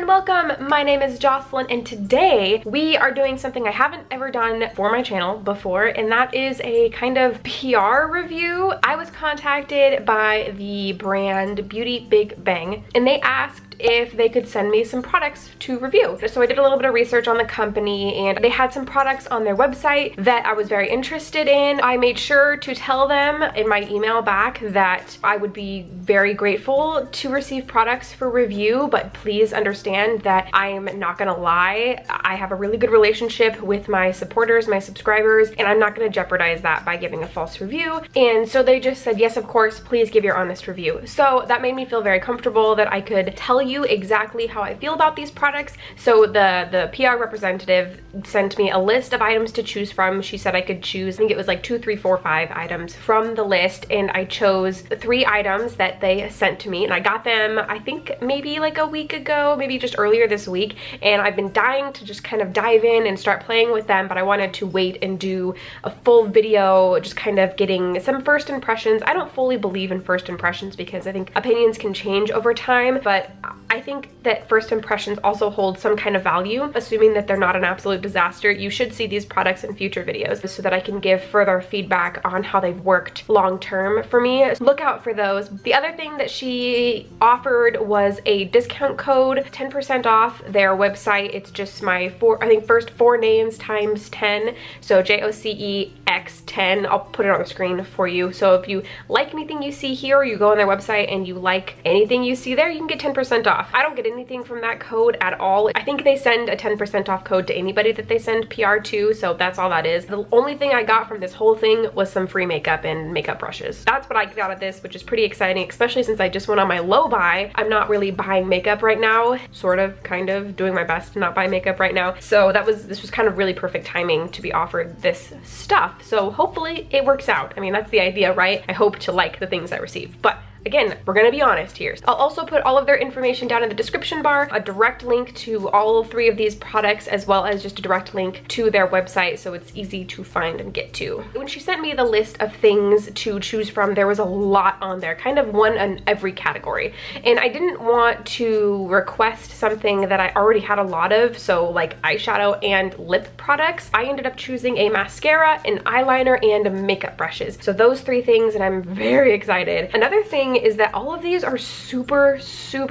welcome. My name is Jocelyn and today we are doing something I haven't ever done for my channel before, and that is a kind of PR review. I was contacted by the brand BeautyBigBang and they asked if they could send me some products to review. So I did a little bit of research on the company and they had some products on their website that I was very interested in. I made sure to tell them in my email back that I would be very grateful to receive products for review, but please understand that I'm not gonna lie. I have a really good relationship with my supporters, my subscribers, and I'm not gonna jeopardize that by giving a false review. And so they just said, yes, of course, please give your honest review. So that made me feel very comfortable that I could tell you exactly how I feel about these products. So the PR representative sent me a list of items to choose from. She said I could choose, I think it was like 2, 3, 4, 5 items from the list, and I chose 3 items that they sent to me, and I got them I think maybe like a week ago, maybe just earlier this week, and I've been dying to just kind of dive in and start playing with them, but I wanted to wait and do a full video just kind of getting some first impressions. I don't fully believe in first impressions because I think opinions can change over time, but I think that first impressions also hold some kind of value. Assuming that they're not an absolute disaster, you should see these products in future videos so that I can give further feedback on how they've worked long term for me. Look out for those. The other thing that she offered was a discount code, 10% off their website. It's just my first 4 names times 10, so JOCEX10. I'll put it on the screen for you. So if you like anything you see here, or you go on their website and you like anything you see there, you can get 10% off. I don't get anything from that code at all. I think they send a 10% off code to anybody that they send PR to, so that's all that is. The only thing I got from this whole thing was some free makeup and makeup brushes. That's what I got out of this, which is pretty exciting, especially since I just went on my low buy. I'm not really buying makeup right now, sort of, kind of, doing my best to not buy makeup right now. So this was kind of really perfect timing to be offered this stuff. So hopefully it works out. I mean, that's the idea, right? I hope to like the things I receive, but again, we're gonna be honest here. I'll also put all of their information down in the description bar, a direct link to all 3 of these products, as well as just a direct link to their website so it's easy to find and get to. When she sent me the list of things to choose from, there was a lot on there, kind of one in every category. And I didn't want to request something that I already had a lot of, so like eyeshadow and lip products. I ended up choosing a mascara, an eyeliner, and makeup brushes. So those 3 things, and I'm very excited. Another thing is that all of these are super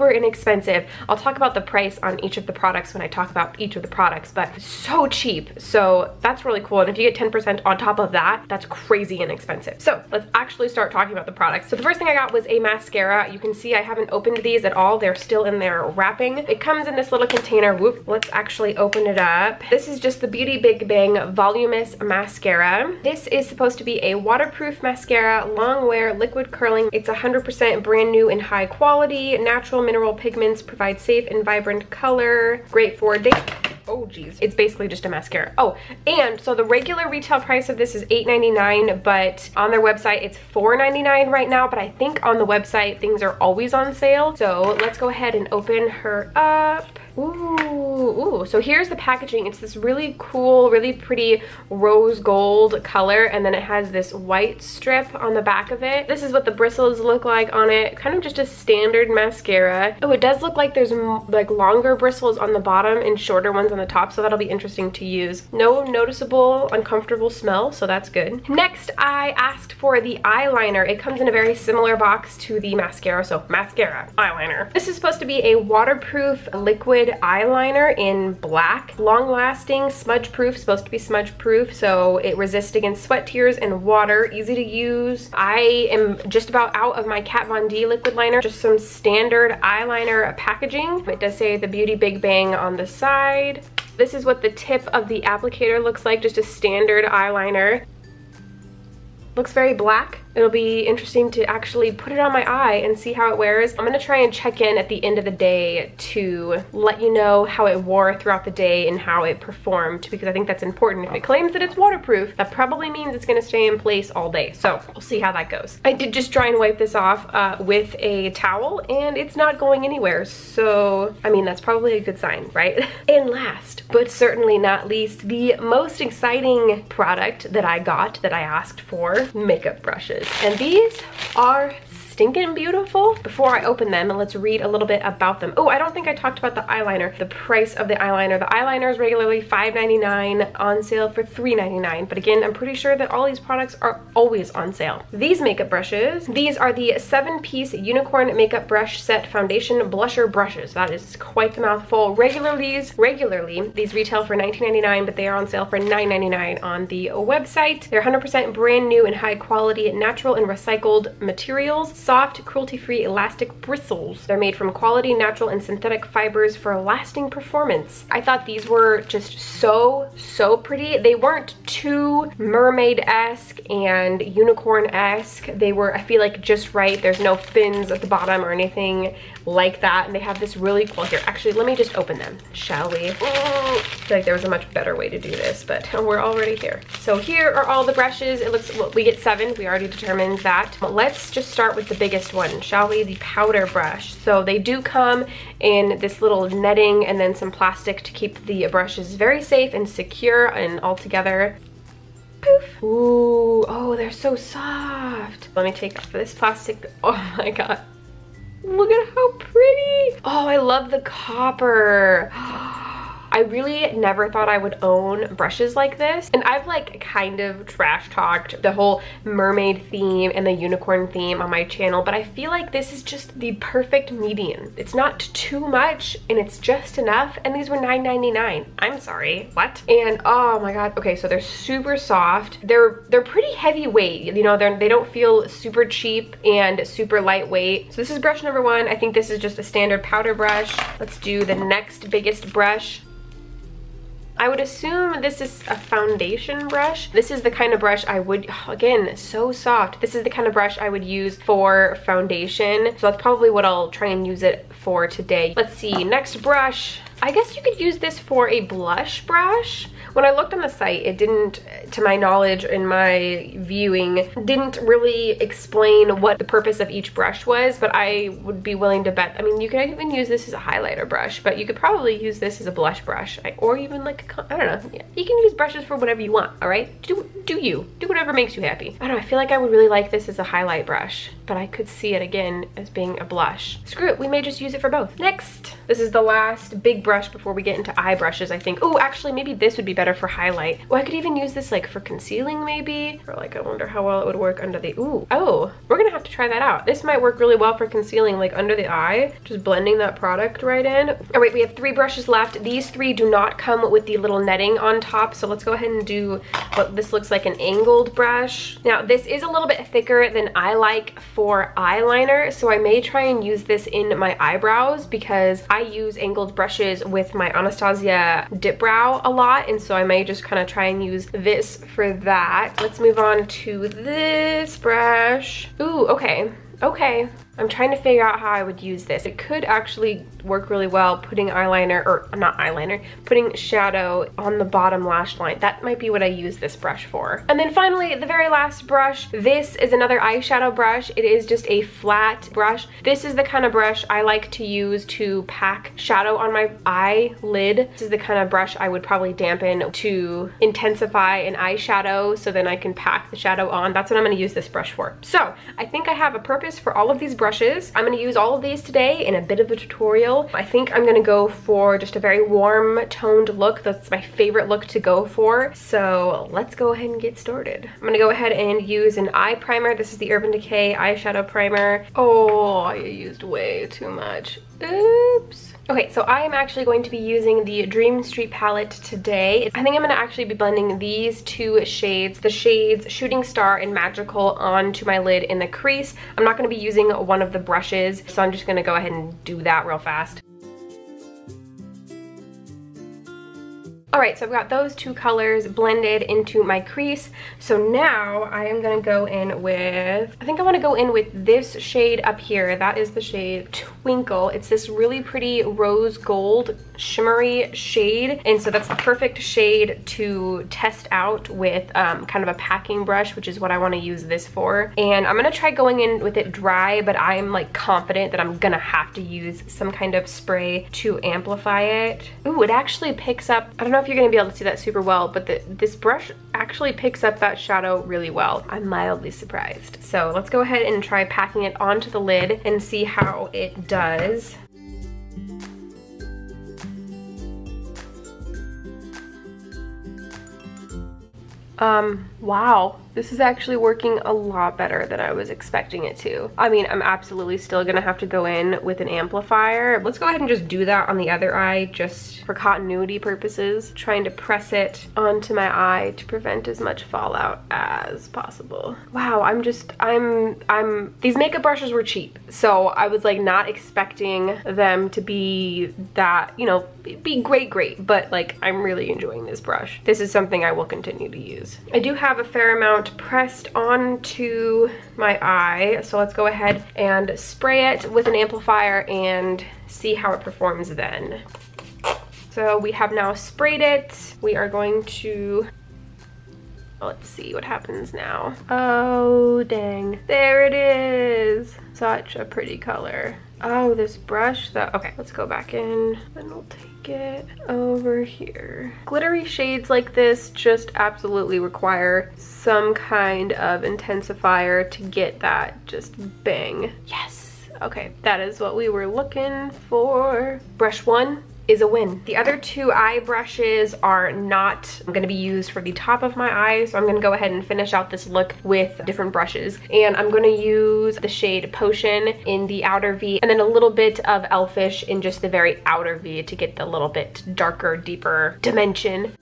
inexpensive. I'll talk about the price on each of the products when I talk about each of the products, but so cheap. So that's really cool. And if you get 10% on top of that, that's crazy inexpensive. So let's actually start talking about the products. So the first thing I got was a mascara. You can see I haven't opened these at all. They're still in their wrapping. It comes in this little container. Whoop, let's actually open it up. This is just the BeautyBigBang Voluminous Mascara. This is supposed to be a waterproof mascara, long wear, liquid curling. It's 100% brand new and high quality. Natural mineral pigments provide safe and vibrant color. Great for day. Oh geez, it's basically just a mascara. Oh, and so the regular retail price of this is $8.99, but on their website it's $4.99 right now, but I think on the website things are always on sale. So let's go ahead and open her up. Ooh, so here's the packaging. It's this really cool, really pretty rose gold color, and then it has this white strip on the back of it. This is what the bristles look like on it. Kind of just a standard mascara. Oh, it does look like there's like longer bristles on the bottom and shorter ones on the top, so that'll be interesting to use. No noticeable uncomfortable smell, so that's good. Next, I asked for the eyeliner. It comes in a very similar box to the mascara, so mascara, eyeliner. This is supposed to be a waterproof liquid eyeliner in black, long lasting, smudge proof, supposed to be smudge proof, so it resists against sweat, tears, and water, easy to use. I am just about out of my Kat Von D liquid liner, just some standard eyeliner packaging. It does say the BeautyBigBang on the side. This is what the tip of the applicator looks like, just a standard eyeliner. Looks very black. It'll be interesting to actually put it on my eye and see how it wears. I'm gonna try and check in at the end of the day to let you know how it wore throughout the day and how it performed, because I think that's important. If it claims that it's waterproof, that probably means it's gonna stay in place all day. So we'll see how that goes. I did just try and wipe this off with a towel and it's not going anywhere. So, I mean, that's probably a good sign, right? And last, but certainly not least, the most exciting product that I got that I asked for, makeup brushes. And these are stinking beautiful. Before I open them, let's read a little bit about them. Oh, I don't think I talked about the eyeliner. The price of the eyeliner. The eyeliner is regularly $5.99, on sale for $3.99. But again, I'm pretty sure that all these products are always on sale. These makeup brushes, these are the 7-piece unicorn makeup brush set foundation blusher brushes. That is quite the mouthful. Regularly, these retail for $19.99, but they are on sale for $9.99 on the website. They're 100% brand new and high quality, natural and recycled materials, soft, cruelty-free, elastic bristles. They're made from quality, natural, and synthetic fibers for lasting performance. I thought these were just so pretty. They weren't too mermaid-esque and unicorn-esque. They were, I feel like, just right. There's no fins at the bottom or anything like that, and they have this really cool, here, actually, let me just open them, shall we? I feel like there was a much better way to do this, but we're already here. So here are all the brushes. It looks, well, we get 7, we already determined that. But let's just start with the biggest one, shall we? The powder brush. So they do come in this little netting and then some plastic to keep the brushes very safe and secure and all together. Poof. Ooh, oh, they're so soft. Let me take off this plastic. Oh my god. Look at how pretty. Oh, I love the copper. I really never thought I would own brushes like this, and I've like kind of trash talked the whole mermaid theme and the unicorn theme on my channel, but I feel like this is just the perfect median. It's not too much and it's just enough, and these were $9.99. I'm sorry, what? And oh my god, okay, so they're super soft. They're pretty heavyweight, you know, they don't feel super cheap and super lightweight. So this is brush number 1. I think this is just a standard powder brush. Let's do the next biggest brush. I would assume this is a foundation brush. This is the kind of brush I would, again, so soft. This is the kind of brush I would use for foundation. So that's probably what I'll try and use it for today. Let's see, next brush. I guess you could use this for a blush brush. When I looked on the site, it didn't, to my knowledge and my viewing, didn't really explain what the purpose of each brush was, but I would be willing to bet, I mean, you could even use this as a highlighter brush, but you could probably use this as a blush brush, or even like, I don't know, yeah. You can use brushes for whatever you want, all right? Do you. Do whatever makes you happy. I don't know, I feel like I would really like this as a highlight brush, but I could see it again as being a blush. Screw it, we may just use it for both. Next, this is the last big brush before we get into eye brushes, I think. Oh, actually, maybe this would be better for highlight. Oh, I could even use this like for concealing maybe, or like I wonder how well it would work under the, ooh, oh, we're gonna have to try that out. This might work really well for concealing like under the eye, just blending that product right in. All right, we have 3 brushes left. These 3 do not come with the little netting on top, so let's go ahead and do what this looks like, an angled brush. Now this is a little bit thicker than I like for eyeliner, so I may try and use this in my eyebrows because I use angled brushes with my Anastasia dip brow a lot, and so I may just kind of try and use this for that. Let's move on to this brush. Ooh, okay. Okay, I'm trying to figure out how I would use this. It could actually work really well putting eyeliner, or not eyeliner, putting shadow on the bottom lash line. That might be what I use this brush for. And then finally, the very last brush. This is another eyeshadow brush. It is just a flat brush. This is the kind of brush I like to use to pack shadow on my eyelid. This is the kind of brush I would probably dampen to intensify an eyeshadow so then I can pack the shadow on. That's what I'm gonna use this brush for. So I think I have a purpose for all of these brushes. I'm gonna use all of these today in a bit of a tutorial. I think I'm gonna go for just a very warm toned look. That's my favorite look to go for. So let's go ahead and get started. I'm gonna go ahead and use an eye primer. This is the Urban Decay eyeshadow primer. Oh, I used way too much. Oops. Okay, so I am actually going to be using the Dream Street palette today. I think I'm going to actually be blending these 2 shades, the shades Shooting Star and Magical, onto my lid in the crease. I'm not going to be using one of the brushes, so I'm just going to go ahead and do that real fast. Alright, so I've got those 2 colors blended into my crease. So now I am going to go in with, I think I want to go in with this shade up here. That is the shade Twinkle. It's this really pretty rose gold shimmery shade, and so that's the perfect shade to test out with kind of a packing brush, which is what I want to use this for. And I'm going to try going in with it dry, but I'm like confident that I'm going to have to use some kind of spray to amplify it. Ooh, it actually picks up, I don't know if you're going to be able to see that super well, but this brush actually picks up that shadow really well. I'm mildly surprised. So let's go ahead and try packing it onto the lid and see how it does. Wow, this is actually working a lot better than I was expecting it to. I mean, I'm absolutely still gonna have to go in with an amplifier. Let's go ahead and just do that on the other eye just for continuity purposes. Trying to press it onto my eye to prevent as much fallout as possible. Wow, these makeup brushes were cheap. So I was like not expecting them to be that, you know, be great, but like I'm really enjoying this brush. This is something I will continue to use. I do have a fair amount pressed onto my eye, so let's go ahead and spray it with an amplifier and see how it performs then. So we have now sprayed it. We are going to, let's see what happens now. Oh dang, there it is. Such a pretty color. Oh, this brush though. Okay, let's go back in and we'll take it over here. Glittery shades like this just absolutely require some kind of intensifier to get that just bang. Yes, okay, that is what we were looking for. Brush one is a win. The other two eye brushes are not going to be used for the top of my eye, so I'm going to go ahead and finish out this look with different brushes. And I'm going to use the shade Potion in the outer V, and then a little bit of Elfish in just the very outer V to get the little bit darker, deeper dimension.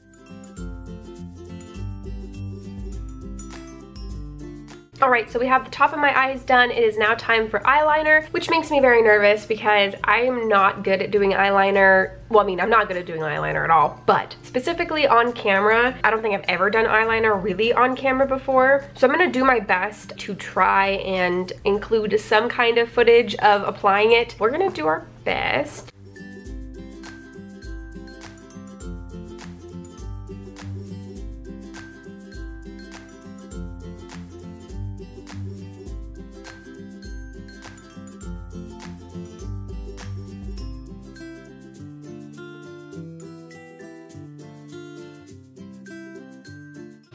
Alright, so we have the top of my eyes done. It is now time for eyeliner, which makes me very nervous because I am not good at doing eyeliner. Well, I mean, I'm not good at doing eyeliner at all, but specifically on camera, I don't think I've ever done eyeliner really on camera before. So I'm gonna do my best to try and include some kind of footage of applying it. We're gonna do our best.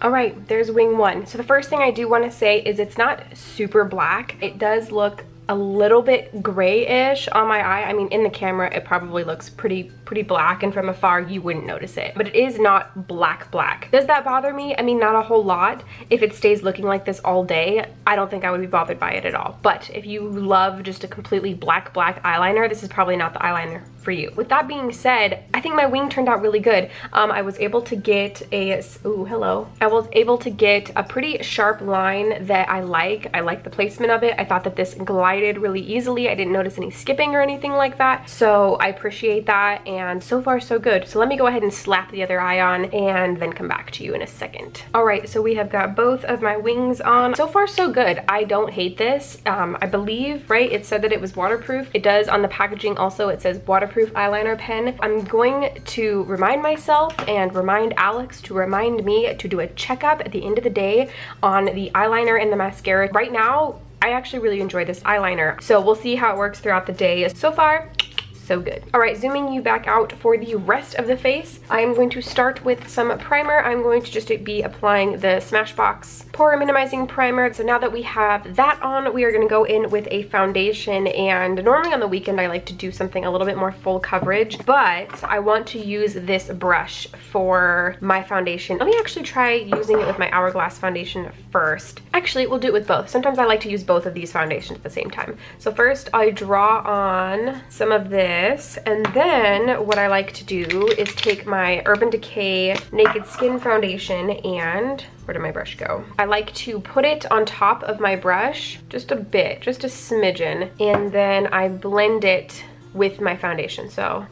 All right, there's wing one. So the first thing I do want to say is it's not super black. It does look a little bit grayish on my eye. I mean, in the camera, it probably looks pretty black, and from afar, you wouldn't notice it. But it is not black. Does that bother me? I mean, not a whole lot. If it stays looking like this all day, I don't think I would be bothered by it at all. But if you love just a completely black eyeliner, this is probably not the eyeliner for you. With that being said, I think my wing turned out really good. I was able to get I was able to get a pretty sharp line that I like. I like the placement of it. I thought that this glided really easily. I didn't notice any skipping or anything like that. So I appreciate that, and so far so good. So let me go ahead and slap the other eye on and then come back to you in a second. All right, so we have got both of my wings on. So far so good. I don't hate this. I believe, right, it said that it was waterproof. It does on the packaging also. It says waterproof eyeliner pen. I'm going to remind myself and remind Alex to remind me to do a checkup at the end of the day on the eyeliner and the mascara. Right now, I actually really enjoy this eyeliner, so we'll see how it works throughout the day. So far, so good. All right, zooming you back out for the rest of the face, I am going to start with some primer. I'm going to just be applying the Smashbox Pore Minimizing Primer. So now that we have that on, we are gonna go in with a foundation, and normally on the weekend I like to do something a little bit more full coverage, but I want to use this brush for my foundation. Let me actually try using it with my Hourglass foundation first. Actually, we'll do it with both. Sometimes I like to use both of these foundations at the same time. So first I draw on some of this, and then what I like to do is take my Urban Decay Naked Skin foundation, and where did my brush go? I like to put it on top of my brush, just a bit, just a smidgen, and then I blend it with my foundation. So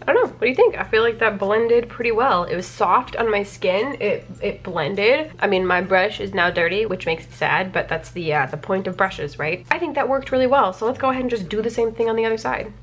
I don't know, what do you think? I feel like that blended pretty well. It was soft on my skin, it blended. I mean, my brush is now dirty, which makes it sad, but that's the point of brushes, right? I think that worked really well, so let's go ahead and just do the same thing on the other side.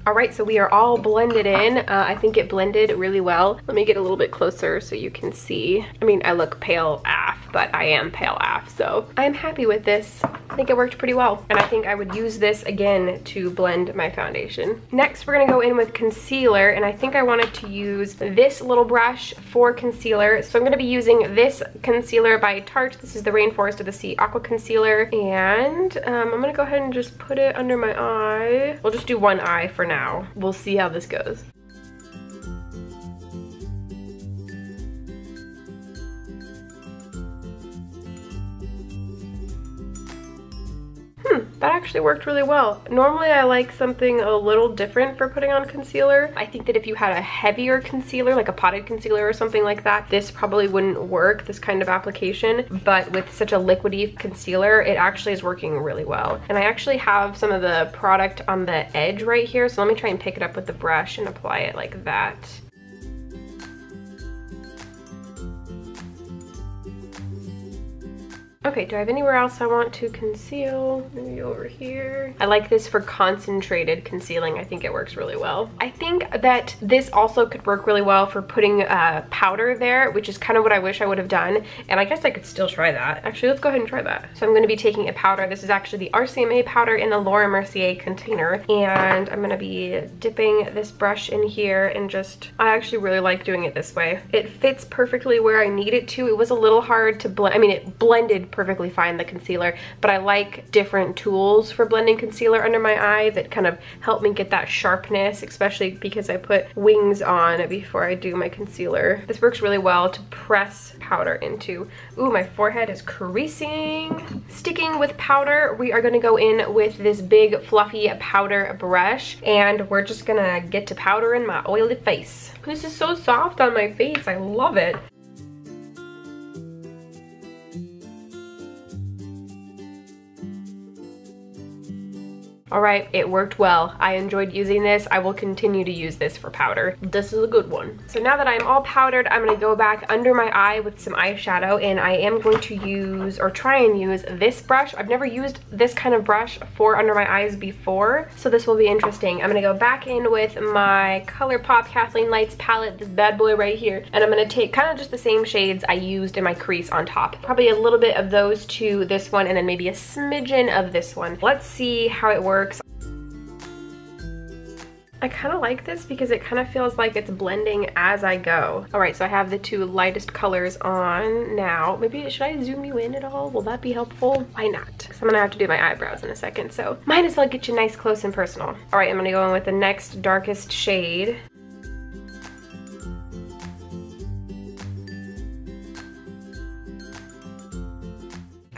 All right, so we are all blended in. I think it blended really well. Let me get a little bit closer so you can see. I mean, I look pale AF, but I am pale AF, so I'm happy with this. I think it worked pretty well. And I think I would use this again to blend my foundation. Next, we're gonna go in with concealer, and I think I wanted to use this little brush for concealer. So I'm gonna be using this concealer by Tarte. This is the Rainforest of the Sea Aqua Concealer. And I'm gonna go ahead and just put it under my eye. We'll just do one eye for now. We'll see how this goes. That actually worked really well. Normally I like something a little different for putting on concealer. I think that if you had a heavier concealer, like a potted concealer or something like that, this probably wouldn't work, this kind of application. But with such a liquidy concealer, it actually is working really well. And I actually have some of the product on the edge right here, so let me try and pick it up with the brush and apply it like that. Okay, do I have anywhere else I want to conceal? Maybe over here. I like this for concentrated concealing. I think it works really well. I think that this also could work really well for putting powder there, which is kind of what I wish I would have done. And I guess I could still try that. Actually, let's go ahead and try that. So I'm going to be taking a powder. This is actually the RCMA powder in the Laura Mercier container. And I'm going to be dipping this brush in here and just, I actually really like doing it this way. It fits perfectly where I need it to. It was a little hard to blend. I mean, it blended perfectly fine, the concealer, but I like different tools for blending concealer under my eye that kind of help me get that sharpness, especially because I put wings on before I do my concealer. This works really well to press powder into. Ooh, my forehead is creasing. Sticking with powder, we are gonna go in with this big fluffy powder brush, and we're just gonna get to powdering my oily face. This is so soft on my face, I love it. All right, it worked well. I enjoyed using this. I will continue to use this for powder. This is a good one. So now that I'm all powdered, I'm gonna go back under my eye with some eyeshadow, and I am going to use, or try and use, this brush. I've never used this kind of brush for under my eyes before, so this will be interesting. I'm gonna go back in with my ColourPop Kathleen Lights palette, this bad boy right here, and I'm gonna take kind of just the same shades I used in my crease on top. Probably a little bit of those to this one, and then maybe a smidgen of this one. Let's see how it works. I kind of like this because it kind of feels like it's blending as I go. All right, so I have the two lightest colors on now. Maybe, should I zoom you in at all? Will that be helpful? Why not? Because I'm gonna have to do my eyebrows in a second, so might as well get you nice, close, and personal. All right, I'm gonna go in with the next darkest shade.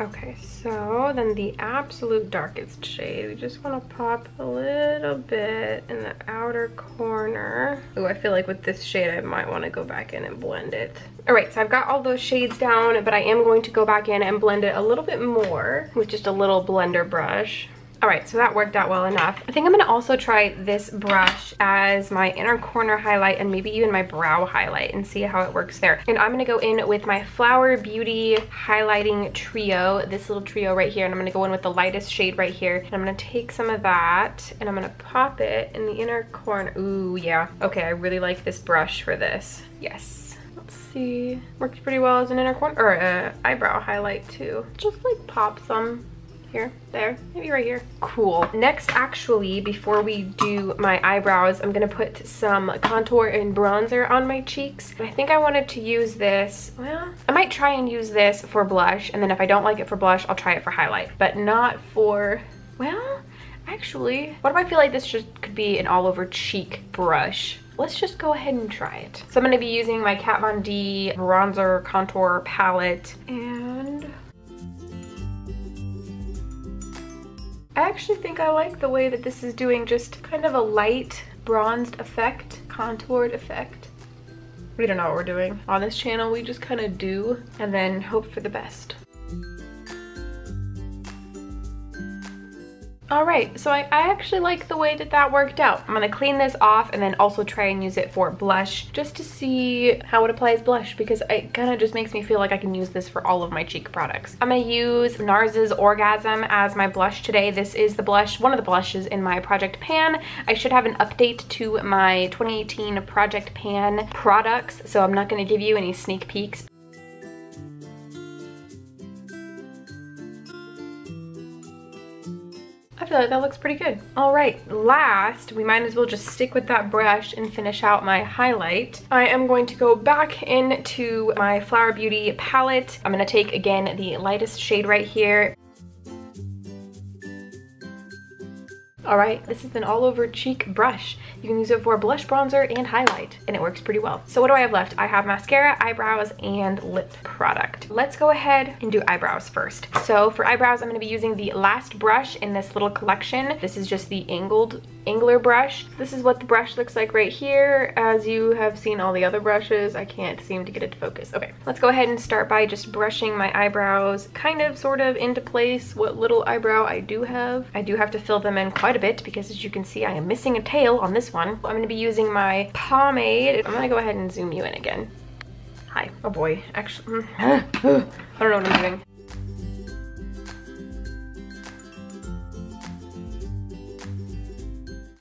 Okay, so then the absolute darkest shade, we just want to pop a little bit in the outer corner. Ooh, I feel like with this shade I might want to go back in and blend it. All right, so I've got all those shades down, but I am going to go back in and blend it a little bit more with just a little blender brush. All right, so that worked out well enough. I think I'm gonna also try this brush as my inner corner highlight and maybe even my brow highlight and see how it works there. And I'm gonna go in with my Flower Beauty highlighting trio, this little trio right here, and I'm gonna go in with the lightest shade right here. And I'm gonna take some of that and I'm gonna pop it in the inner corner. Ooh, yeah. Okay, I really like this brush for this. Yes. Let's see. Works pretty well as an inner corner, or eyebrow highlight too. Just like pop some. Here, there, maybe right here. Cool. Next, actually, before we do my eyebrows, I'm gonna put some contour and bronzer on my cheeks. I think I wanted to use this, well, I might try and use this for blush, and then if I don't like it for blush, I'll try it for highlight, but not for, well, actually, what if I feel like this just could be an all over cheek brush? Let's just go ahead and try it. So I'm gonna be using my Kat Von D bronzer contour palette, and I actually think I like the way that this is doing just kind of a light bronzed effect, contoured effect. We don't know what we're doing. On this channel, we just kind of do and then hope for the best. All right, so I actually like the way that that worked out. I'm gonna clean this off and then also try and use it for blush just to see how it applies blush, because it kind of just makes me feel like I can use this for all of my cheek products. I'm gonna use NARS's Orgasm as my blush today. This is the blush, one of the blushes in my Project Pan. I should have an update to my 2018 Project Pan products, so I'm not gonna give you any sneak peeks. I feel like that looks pretty good. All right, last, we might as well just stick with that brush and finish out my highlight. I am going to go back into my Flower Beauty palette. I'm gonna take, again, the lightest shade right here. All right, this is an all over cheek brush. You can use it for blush, bronzer, and highlight, and it works pretty well. So what do I have left? I have mascara, eyebrows, and lip product. Let's go ahead and do eyebrows first. So for eyebrows, I'm gonna be using the last brush in this little collection. This is just the angler brush. This is what the brush looks like right here. As you have seen all the other brushes, I can't seem to get it to focus. Okay, let's go ahead and start by just brushing my eyebrows kind of sort of into place. What little eyebrow I do have to fill them in quite a bit, because as you can see, I am missing a tail on this one. I'm going to be using my pomade. I'm going to go ahead and zoom you in again. Hi. Oh boy. Actually, I don't know what I'm doing.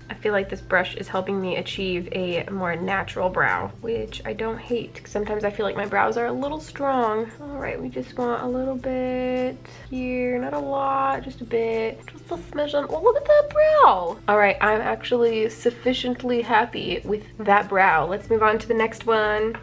I feel like this brush is helping me achieve a more natural brow, which I don't hate. Sometimes I feel like my brows are a little strong. All right, we just want a little bit here, not a lot, just a bit, just a smidgen. Oh, look at that brow. All right, I'm actually sufficiently happy with that brow. Let's move on to the next one.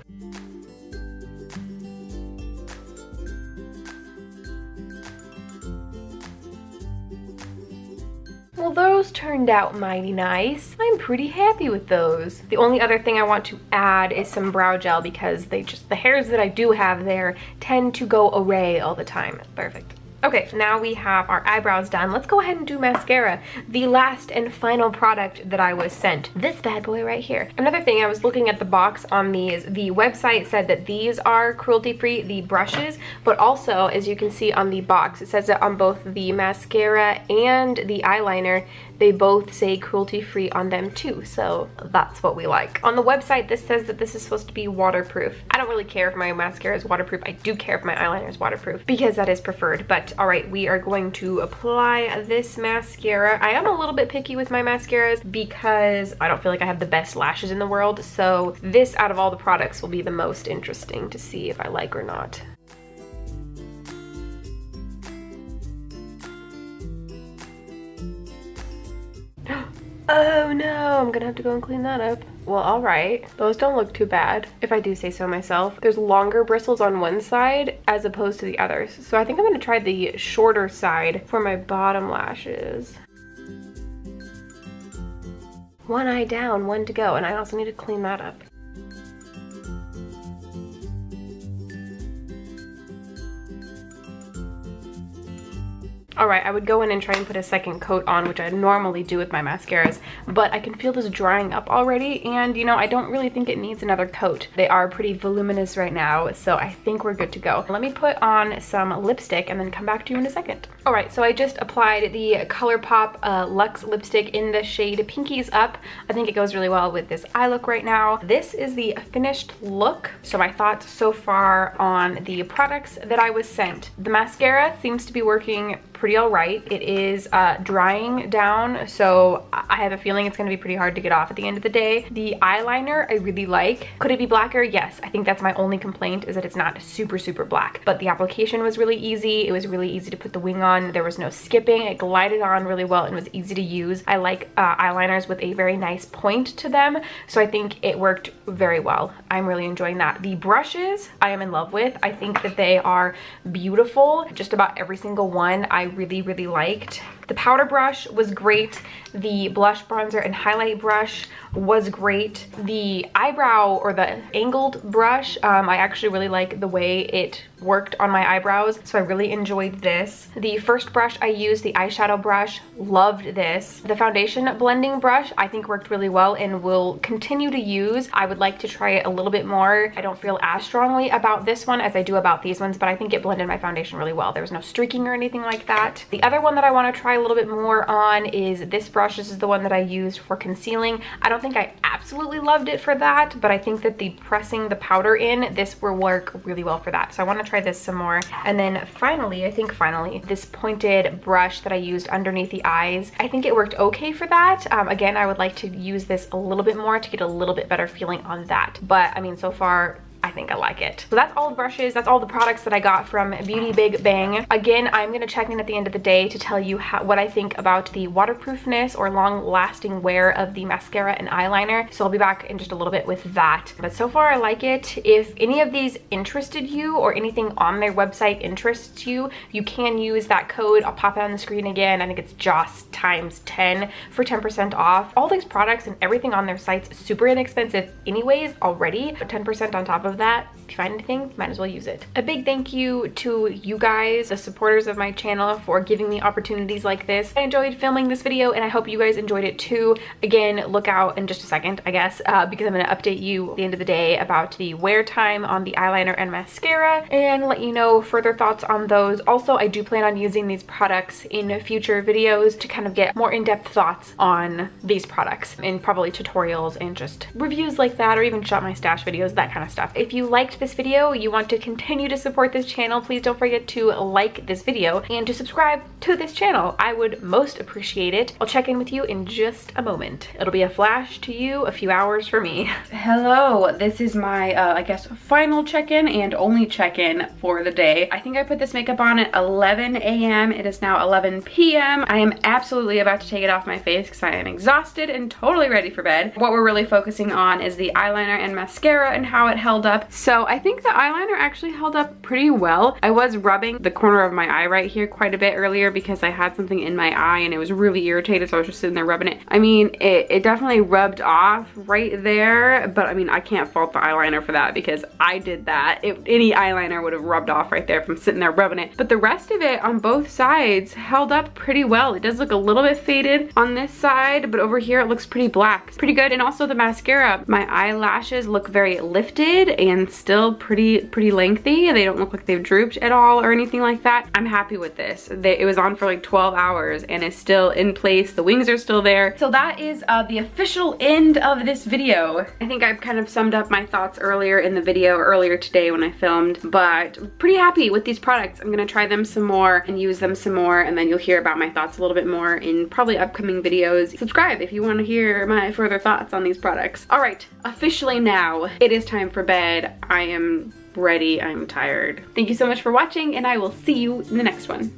Well, those turned out mighty nice. I'm pretty happy with those. The only other thing I want to add is some brow gel, because the hairs that I do have there tend to go away all the time. Perfect. Okay, now we have our eyebrows done. Let's go ahead and do mascara, the last and final product that I was sent. This bad boy right here. Another thing, I was looking at the box on these. The website said that these are cruelty-free, the brushes, but also, as you can see on the box, it says that on both the mascara and the eyeliner, they both say cruelty-free on them too, so that's what we like. On the website, this says that this is supposed to be waterproof. I don't really care if my mascara is waterproof. I do care if my eyeliner is waterproof, because that is preferred. But all right, we are going to apply this mascara. I am a little bit picky with my mascaras because I don't feel like I have the best lashes in the world, so this, out of all the products, will be the most interesting to see if I like or not. Oh no, I'm gonna have to go and clean that up. Well, all right. Those don't look too bad, if I do say so myself. There's longer bristles on one side as opposed to the others. So I think I'm gonna try the shorter side for my bottom lashes. One eye down, one to go, and I also need to clean that up. All right, I would go in and try and put a second coat on, which I normally do with my mascaras, but I can feel this drying up already, and you know, I don't really think it needs another coat. They are pretty voluminous right now, so I think we're good to go. Let me put on some lipstick and then come back to you in a second. All right, so I just applied the ColourPop Luxe lipstick in the shade Pinkies Up. I think it goes really well with this eye look right now. This is the finished look. So my thoughts so far on the products that I was sent. The mascara seems to be working pretty all right. It is drying down, so I have a feeling it's gonna be pretty hard to get off at the end of the day. The eyeliner I really like. Could it be blacker? Yes. I think that's my only complaint, is that it's not super, super black. But the application was really easy. It was really easy to put the wing on. There was no skipping. It glided on really well and was easy to use. I like eyeliners with a very nice point to them, so I think it worked very well. I'm really enjoying that. The brushes I am in love with. I think that they are beautiful. Just about every single one I really, really liked. The powder brush was great. The blush, bronzer, and highlight brush was great. The eyebrow, or the angled brush, I actually really like the way it worked on my eyebrows, so I really enjoyed this. The first brush I used, the eyeshadow brush, loved this. The foundation blending brush I think worked really well and will continue to use. I would like to try it a little bit more. I don't feel as strongly about this one as I do about these ones, but I think it blended my foundation really well. There was no streaking or anything like that. The other one that I want to try a little bit more on is this brush. This is the one that I used for concealing. I don't think I absolutely loved it for that, but I think that the pressing the powder in, this will work really well for that. So I want to try this some more. And then finally, this pointed brush that I used underneath the eyes, I think it worked okay for that. Again, I would like to use this a little bit more to get a little bit better feeling on that. But I mean, so far, I think I like it. So that's all the brushes, that's all the products that I got from BeautyBigBang. Again, I'm gonna check in at the end of the day to tell you what I think about the waterproofness or long-lasting wear of the mascara and eyeliner. So I'll be back in just a little bit with that. But so far I like it. If any of these interested you or anything on their website interests you, you can use that code. I'll pop it on the screen again. I think it's JOS times 10 for 10% off. All these products and everything on their site's super inexpensive anyways already, but 10% on top of that. If you find anything, might as well use it. A big thank you to you guys, the supporters of my channel, for giving me opportunities like this. I enjoyed filming this video and I hope you guys enjoyed it too. Again, look out in just a second, I guess, because I'm gonna update you at the end of the day about the wear time on the eyeliner and mascara and let you know further thoughts on those. Also, I do plan on using these products in future videos to kind of get more in-depth thoughts on these products and probably tutorials and just reviews like that, or even shop my stash videos, that kind of stuff. If you liked this video, you want to continue to support this channel, please don't forget to like this video and to subscribe to this channel. I would most appreciate it. I'll check in with you in just a moment. It'll be a flash to you, a few hours for me. Hello, this is my, I guess, final check-in and only check-in for the day. I think I put this makeup on at 11 a.m. It is now 11 p.m. I am absolutely about to take it off my face because I am exhausted and totally ready for bed. What we're really focusing on is the eyeliner and mascara and how it held up. So I think the eyeliner actually held up pretty well. I was rubbing the corner of my eye right here quite a bit earlier because I had something in my eye and it was really irritated, so I was just sitting there rubbing it. I mean, it definitely rubbed off right there, but I mean, I can't fault the eyeliner for that because I did that. Any eyeliner would have rubbed off right there from sitting there rubbing it. But the rest of it on both sides held up pretty well. It does look a little bit faded on this side, but over here it looks pretty black. It's pretty good. And also the mascara, my eyelashes look very lifted and still pretty lengthy. They don't look like they've drooped at all or anything like that. I'm happy with this. It was on for like 12 hours and it's still in place. The wings are still there. So that is the official end of this video. I think I've kind of summed up my thoughts earlier in the video, earlier today when I filmed, but pretty happy with these products. I'm gonna try them some more and use them some more, and then you'll hear about my thoughts a little bit more in probably upcoming videos. Subscribe if you want to hear my further thoughts on these products. All right, officially now, it is time for bed. I am ready, I'm tired. Thank you so much for watching and I will see you in the next one.